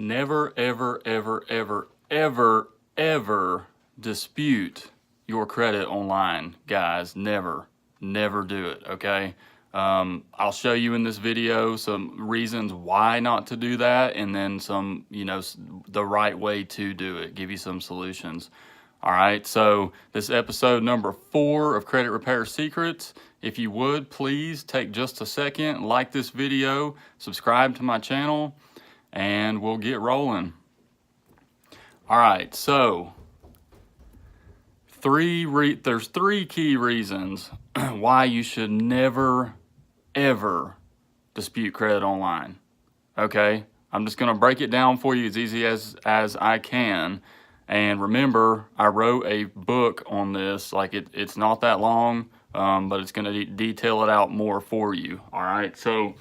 Never, ever, ever, ever, ever, ever dispute your credit online, guys. Never do it, okay? I'll show you in this video some reasons why not to do that, and then some, the right way to do it, give you some solutions. All right, so this episode number 4 of Credit Repair Secrets. If you would, please take just a second, like this video, subscribe to my channel, and we'll get rolling. All right, so there's 3 key reasons why you should never, ever dispute credit online. Okay, I'm just going to break it down for you as easy as I can. And remember, I wrote a book on this. Like it's not that long, but it's going to detail it out more for you. All right, so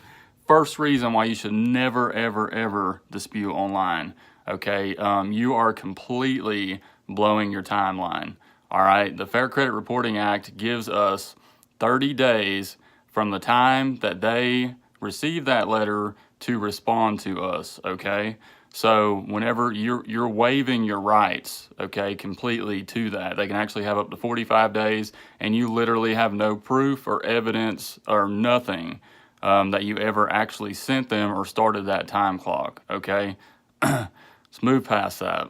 first reason why you should never, ever, ever dispute online. Okay, you are completely blowing your timeline. All right, the Fair Credit Reporting Act gives us 30 days from the time that they receive that letter to respond to us. Okay, so whenever you're waiving your rights, okay, completely to that, they can actually have up to 45 days, and you literally have no proof or evidence or nothing that you ever actually sent them or started that time clock. Okay, let's move past that.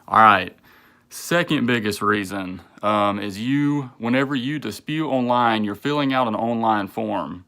All right. Second biggest reason is whenever you dispute online, you're filling out an online form,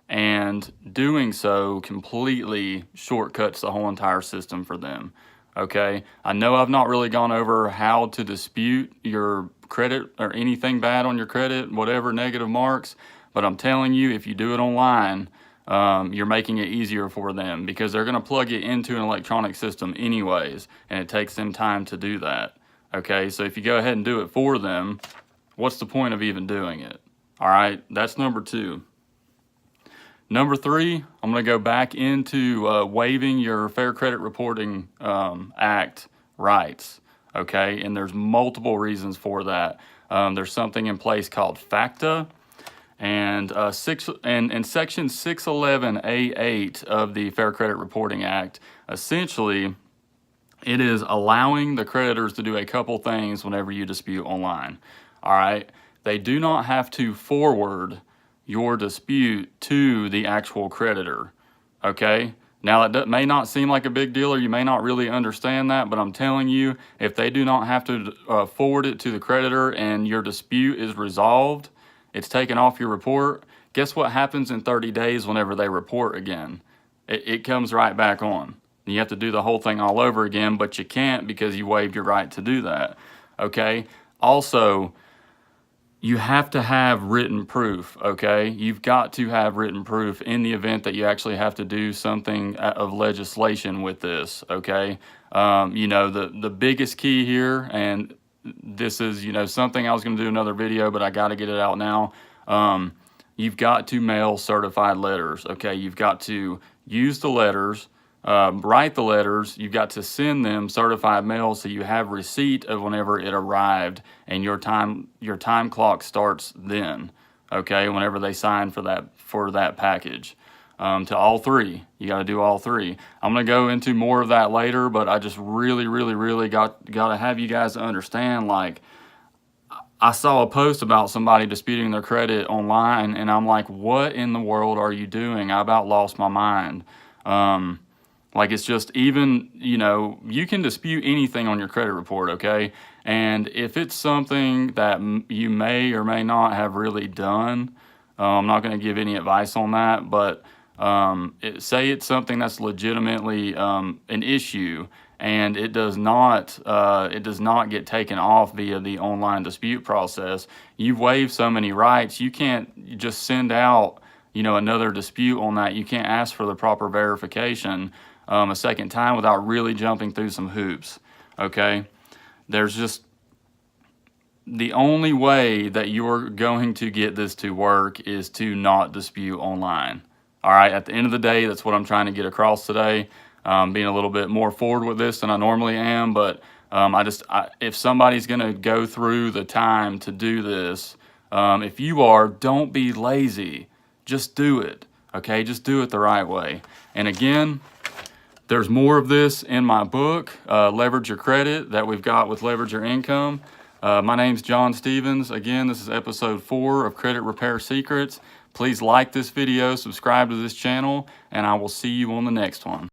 and doing so completely shortcuts the whole entire system for them. Okay, I know I've not really gone over how to dispute your credit or anything bad on your credit, whatever negative marks, but I'm telling you, if you do it online, you're making it easier for them because they're going to plug it into an electronic system anyways, and it takes them time to do that. Okay, so if you go ahead and do it for them, what's the point of even doing it? All right, that's number 2. Number 3, I'm going to go back into waiving your Fair Credit Reporting Act rights. Okay, and there's multiple reasons for that. There's something in place called FACTA, and in Section 611A8 of the Fair Credit Reporting Act, essentially, it is allowing the creditors to do a couple things whenever you dispute online. All right, they do not have to forward your dispute to the actual creditor. Okay, now that may not seem like a big deal, or you may not really understand that, but I'm telling you, if they do not have to forward it to the creditor and your dispute is resolved, it's taken off your report, guess what happens in 30 days whenever they report again? It comes right back on. You have to do the whole thing all over again, but you can't because you waived your right to do that. Okay, also, you have to have written proof. Okay, you've got to have written proof in the event that you actually have to do something of legislation with this. Okay, the biggest key here, and this is something I was going to do another video, but I got to get it out now. You've got to mail certified letters. Okay, you've got to use the letters, write the letters, you've got to send them certified mail so you have receipt of whenever it arrived, and your time clock starts then. Okay, whenever they sign for that package. To all 3, you got to do all 3. I'm going to go into more of that later, but I just really got to have you guys understand, like, I saw a post about somebody disputing their credit online, and I'm like, what in the world are you doing? I about lost my mind. Like, it's just, even, you can dispute anything on your credit report, okay? And if it's something that you may or may not have really done, I'm not going to give any advice on that, but say it's something that's legitimately an issue, and it does not get taken off via the online dispute process. You've waived so many rights, you can't just send out another dispute on that. You can't ask for the proper verification a second time without really jumping through some hoops. Okay, there's just, the only way that you're going to get this to work is to not dispute online. All right, at the end of the day, that's what I'm trying to get across today. Being a little bit more forward with this than I normally am, but if somebody's going to go through the time to do this, if you are, don't be lazy. Just do it. Okay, just do it the right way. And again, There's more of this in my book, Leverage Your Credit, that we've got with Leverage Your Income. My name's John Stevens. Again, this is episode 4 of Credit Repair Secrets. Please like this video, subscribe to this channel, and I will see you on the next one.